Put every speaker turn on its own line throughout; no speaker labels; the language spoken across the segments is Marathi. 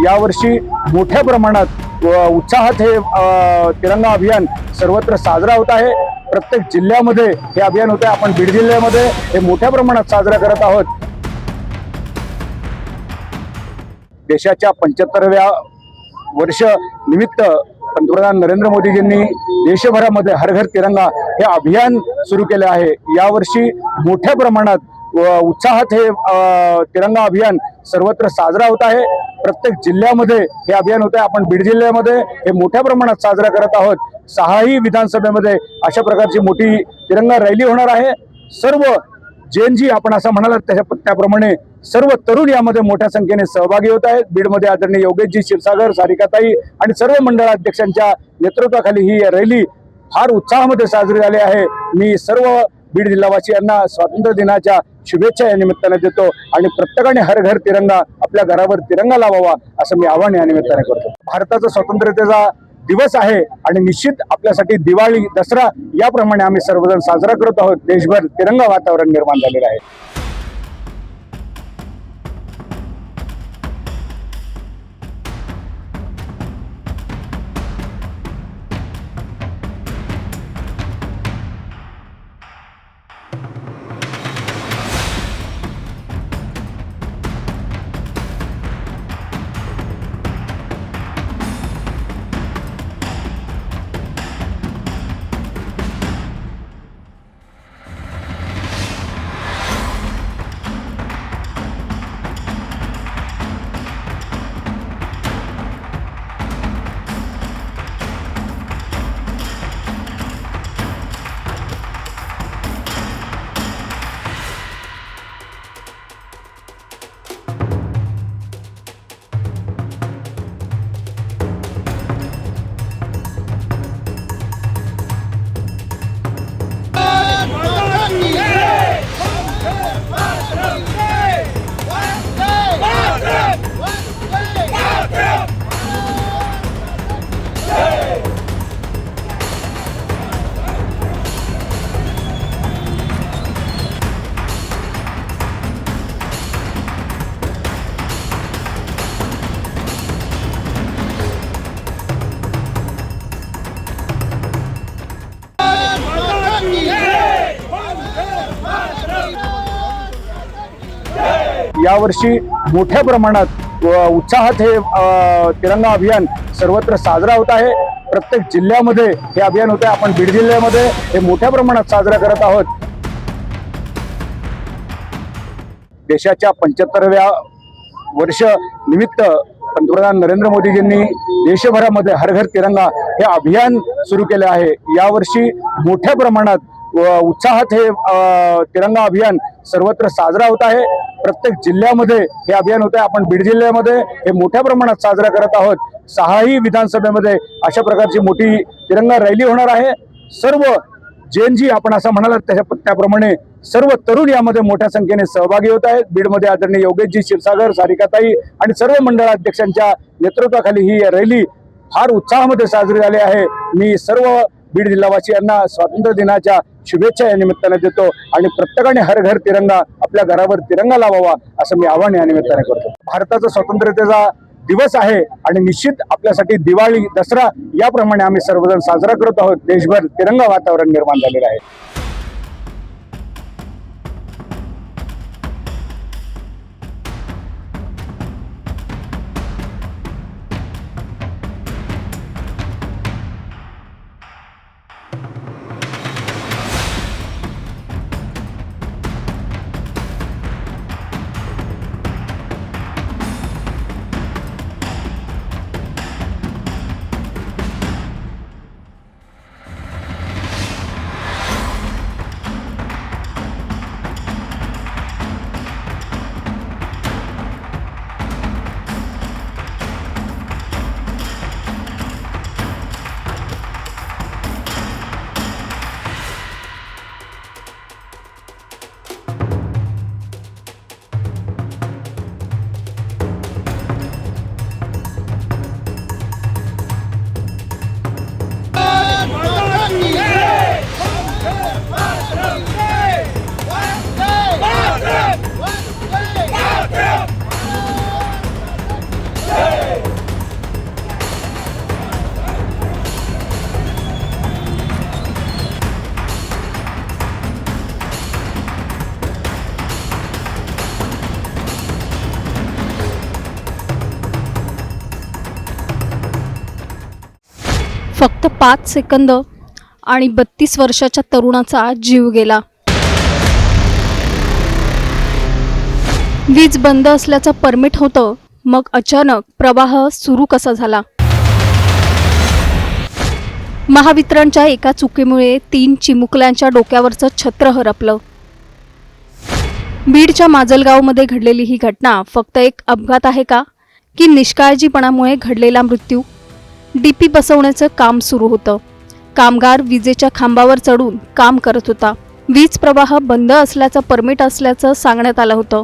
यावर्षी मोठ्या प्रमाणात उत्साहात हे तिरंगा अभियान सर्वत्र साजरा होत आहे। प्रत्येक जिल्ह्यामध्ये हे अभियान होते। आपण बीड जिल्ह्यामध्ये हे मोठ्या प्रमाणात साजरा करत आहोत। देशाच्या 75व्या वर्ष निमित्त पंतप्रधान नरेंद्र मोदीजींनी देशभरामध्ये हर घर तिरंगा हे अभियान सुरू केले आहे। यावर्षी मोठ्या प्रमाणात उत्साहात हे तिरंगा अभियान सर्वत्र साजरा होत आहे। प्रत्येक जिल्ह्यामध्ये हे अभियान होते। आपण बीड जिल्ह्यामध्ये हे मोठ्या प्रमाणात साजरा करत आहोत। 6ही विधानसभेमध्ये अशा प्रकारची मोठी तिरंगा रॅली होणार आहे। सर्व जेएनजी आपण असं म्हणालात त्याप्रमाणे सर्व तरुण यामध्ये मोठ्या संख्येने सहभागी होत आहेत। बीडमध्ये आदरणीय योगेशजी क्षीरसागर, सारिकाताई आणि सर्व मंडळाध्यक्षांच्या नेतृत्वाखाली ही रॅली फार उत्साहामध्ये साजरी झाली आहे। मी सर्व बीड जिल्हावासियांना स्वातंत्र्य दिनाच्या शुभेच्छा या निमित्ताने देतो आणि प्रत्येकाने हर घर तिरंगा आपल्या घरावर तिरंगा लावावा असं मी आवाहन या निमित्ताने करतो। भारताचा स्वातंत्र्याचा दिवस आहे आणि निश्चित आपल्यासाठी दिवाळी, दसरा याप्रमाणे आम्ही सर्वजण साजरा करत आहोत। देशभर तिरंगा वातावरण निर्माण झालेलं आहे। यावर्षी मोठ्या प्रमाणात उत्साहात हे तिरंगा अभियान सर्वत्र साजरा होत आहे। प्रत्येक जिल्ह्यामध्ये हे अभियान होते। आपण बीड जिल्ह्यामध्ये हे मोठ्या प्रमाणात साजरा करत आहोत। देशाच्या 75व्या वर्ष निमित्त पंतप्रधान नरेंद्र मोदीजींनी देशभरामध्ये हर घर तिरंगा हे अभियान सुरू केले आहे। यावर्षी मोठ्या प्रमाणात उत्साहात हे तिरंगा अभियान सर्वत्र साजरा होत आहे। प्रत्येक जिल्ह्यामध्ये हे अभियान होते। आपण बीड जिल्ह्यामध्ये हे मोठ्या प्रमाणात साजरा करत आहोत। 6ही विधानसभेमध्ये अशा प्रकारची मोठी तिरंगा रॅली होणार आहे। सर्व जेएनजी आपण असं म्हणालात त्याप्रमाणे सर्व तरुण यामध्ये मोठ्या संख्येने सहभागी होत आहेत। बीडमध्ये आदरणीय योगेशजी क्षीरसागर, सारिकाताई आणि सर्व मंडळाध्यक्षांच्या नेतृत्वाखाली ही रॅली फार उत्साहामध्ये साजरी झाली आहे। मी सर्व बीड जिल्हावासियांना स्वातंत्र्य दिनाच्या शुभेच्छा या निमित्ताने देतो आणि प्रत्येकाने हर घर तिरंगा आपल्या घरावर तिरंगा लावावा असं मी आवाहन या निमित्ताने करतो। भारताचा स्वातंत्र्याचा दिवस आहे आणि निश्चित आपल्यासाठी दिवाळी, दसरा याप्रमाणे आम्ही सर्वजण साजरा करत आहोत। देशभर तिरंगा वातावरण निर्माण झालेलं आहे।
फक्त 5 सेकंद आणि 32 वर्षाच्या तरुणाचा जीव गेला. वीज बंद असल्याचं परमिट होतं, मग अचानक प्रवाह सुरू कसा झाला? महावितरणच्या एका चुकीमुळे 3 चिमुकल्यांच्या डोक्यावरचं छत्र हरपलं. बीडच्या माजलगावमध्ये घडलेली ही घटना फक्त एक अपघात आहे का, की निष्काळजीपणामुळे घडलेला मृत्यू? डीपी बसवण्याचं काम सुरू होतं. कामगार विजेच्या खांबावर चढून काम करत होता. वीज प्रवाह बंद असल्याचं परमिट असल्याचं सांगण्यात आलं होतं,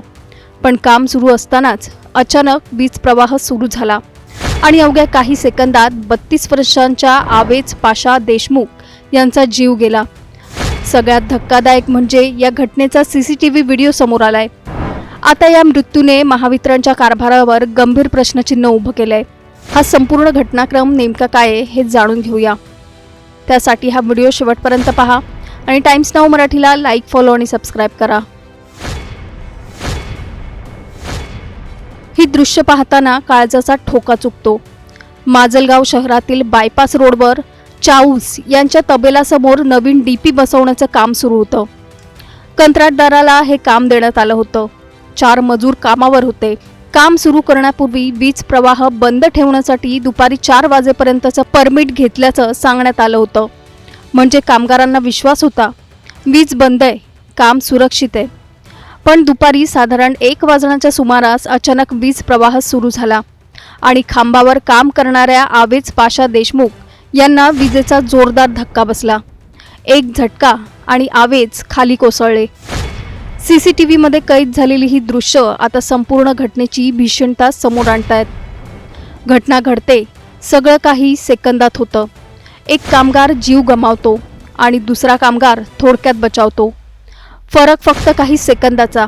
पण काम सुरू असतानाच अचानक वीज प्रवाह सुरू झाला आणि अवघ्या काही सेकंदात 32 वर्षांच्या आवेज पाशा देशमुख यांचा जीव गेला. सगळ्यात धक्कादायक म्हणजे या घटनेचा CCTV व्हिडिओ समोर आलाय. आता या मृत्यूने महावितरणच्या कारभारावर गंभीर प्रश्नचिन्ह उभं केलंय. हा संपूर्ण घटनाक्रम नेमका काय आहे हे जाणून घेऊया. त्यासाठी हा व्हिडिओ शेवटपर्यंत पहा आणि टाइम्स नाऊ मराठीला लाईक, फॉलो आणि सबस्क्राईब करा. ही दृश्य पाहताना काळजाचा ठोका चुकतो. माजलगाव शहरातील बायपास रोडवर चाऊस यांच्या तबेलासमोर नवीन डीपी बसवण्याचं काम सुरू होतं. कंत्राटदाराला हे काम देण्यात आलं होतं. 4 मजूर कामावर होते. काम सुरू करण्यापूर्वी वीज प्रवाह बंद ठेवण्यासाठी दुपारी 4 वाजेपर्यंतचं परमिट घेतल्याचं सांगण्यात आलं होतं. म्हणजे कामगारांना विश्वास होता, वीज बंद आहे, काम सुरक्षित आहे. पण दुपारी साधारण 1 वाजण्याच्या सुमारास अचानक वीज प्रवाह सुरू झाला आणि खांबावर काम करणाऱ्या आवेज पाशा देशमुख यांना विजेचा जोरदार धक्का बसला. एक झटका आणि आवेज खाली कोसळले. CCTVमध्ये कैद झालेली ही दृश्य आता संपूर्ण घटनेची भीषणता समोर आणतायत. घटना घडते, सगळं काही सेकंदात होतं. एक कामगार जीव गमावतो आणि दुसरा कामगार थोडक्यात बचावतो. फरक फक्त काही सेकंदाचा,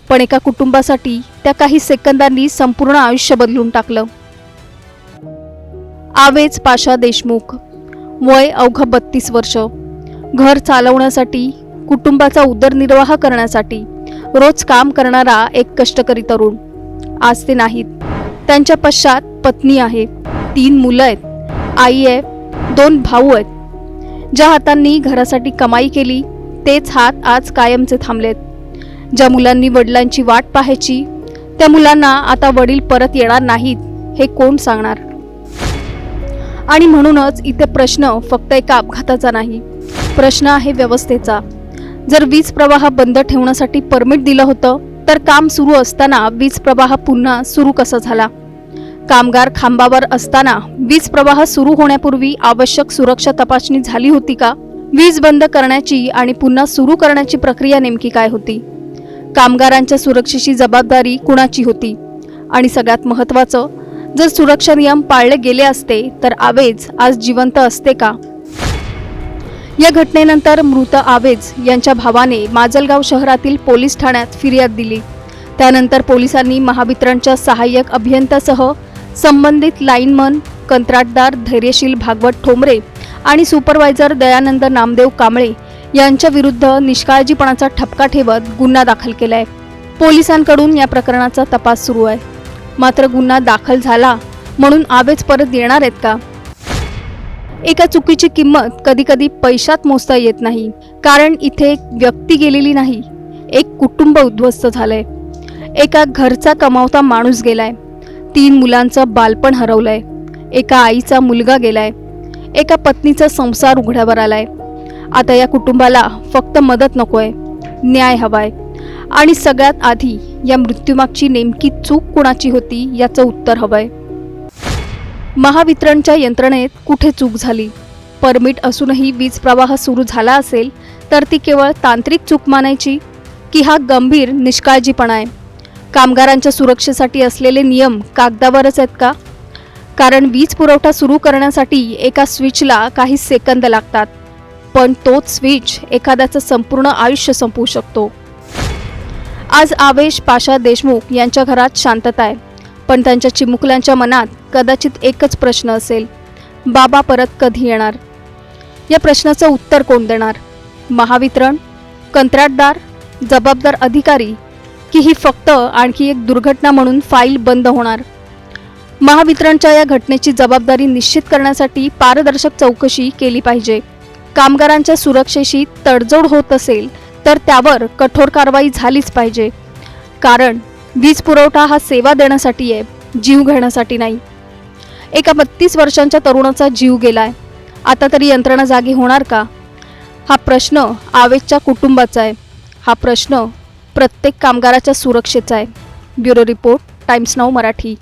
पण एका कुटुंबासाठी त्या काही सेकंदांनी संपूर्ण आयुष्य बदलून टाकलं. आवेज पाशा देशमुख, वय अवघं 32 वर्ष, घर चालवण्यासाठी, कुटुंबाचा उदरनिर्वाह करण्यासाठी रोज काम करणारा एक कष्टकरी तरुण. आज ते नाहीत. त्यांच्या पश्चात पत्नी आहे, 3 मुलं आहेत, आई आहे, 2 भाऊ आहेत. ज्या हातांनी घरासाठी कमाई केली तेच हात आज कायमचे थांबलेत. ज्या मुलांनी वडिलांची वाट पाहायची, त्या मुलांना आता वडील परत येणार नाहीत हे कोण सांगणार? आणि म्हणूनच इथे प्रश्न फक्त एका अपघाताचा नाही, प्रश्न आहे व्यवस्थेचा. जर वीज प्रवाह बंद ठेवण्यासाठी परमिट दिलं होतं, तर काम सुरू असताना वीज प्रवाह पुन्हा सुरू कसा झाला? कामगार खांबावर असताना वीज प्रवाह सुरू होण्यापूर्वी आवश्यक सुरक्षा तपासणी झाली होती का? वीज बंद करण्याची आणि पुन्हा सुरू करण्याची प्रक्रिया नेमकी काय होती? कामगारांच्या सुरक्षेची जबाबदारी कुणाची होती? आणि सगळ्यात महत्त्वाचं, जर सुरक्षा नियम पाळले गेले असते तर आवेज आज जिवंत असते का? या घटनेनंतर मृत आवेज यांच्या भावाने माजलगाव शहरातील पोलीस ठाण्यात फिर्याद दिली. त्यानंतर पोलिसांनी महावितरणच्या सहाय्यक अभियंत्यासह संबंधित लाईनमन, कंत्राटदार धैर्यशील भागवत ठोंबरे आणि सुपरवायझर दयानंद नामदेव कांबळे यांच्या विरुद्ध निष्काळजीपणाचा ठपका ठेवत गुन्हा दाखल केलाय. पोलिसांकडून या प्रकरणाचा तपास सुरू आहे. मात्र गुन्हा दाखल झाला म्हणून आवेज परत येणार आहेत का? एका चुकीची किंमत कधी कधी पैशात मोजता येत नाही. कारण इथे एक व्यक्ती गेलेली नाही, एक कुटुंब उद्ध्वस्त झालंय. एका घरचा कमावता माणूस गेलाय, 3 मुलांचं बालपण हरवलंय, एका आईचा मुलगा गेलाय, एका पत्नीचा संसार उघड्यावर आलाय. आता या कुटुंबाला फक्त मदत नकोय, न्याय हवाय. आणि सगळ्यात आधी या मृत्यूमागची नेमकी चूक कुणाची होती याचं उत्तर हवंय. महावितरणच्या यंत्रणेत कुठे चूक झाली? परमिट असूनही वीज प्रवाह सुरू झाला असेल तर ती केवळ तांत्रिक चूक मानायची, की हा गंभीर निष्काळजीपणा आहे? कामगारांच्या सुरक्षेसाठी असलेले नियम कागदावरच आहेत का? कारण वीज पुरवठा सुरू करण्यासाठी एका स्विचला काही सेकंद लागतात, पण तोच स्विच एखाद्याचं संपूर्ण आयुष्य संपवू शकतो. आज आवेश पाशा देशमुख यांच्या घरात शांतता आहे, पण त्यांच्या चिमुकल्यांच्या मनात कदाचित एकच प्रश्न असेल, बाबा परत कधी येणार? या प्रश्नाचं उत्तर कोण देणार? महावितरण, कंत्राटदार, जबाबदार अधिकारी, की ही फक्त आणखी एक दुर्घटना म्हणून फाईल बंद होणार? महावितरणच्या या घटनेची जबाबदारी निश्चित करण्यासाठी पारदर्शक चौकशी केली पाहिजे. कामगारांच्या सुरक्षेशी तडजोड होत असेल तर त्यावर कठोर कारवाई झालीच पाहिजे. कारण वीज पुरवठा हा सेवा देण्यासाठी आहे, जीव घेण्यासाठी नाही. एका 32 वर्षांच्या तरुणाचा जीव गेलाय. आता तरी यंत्रणा जागी होणार का? हा प्रश्न आवेशच्या कुटुंबाचा आहे. हा प्रश्न प्रत्येक कामगाराच्या सुरक्षेचा आहे. Bureau report, times now Marathi.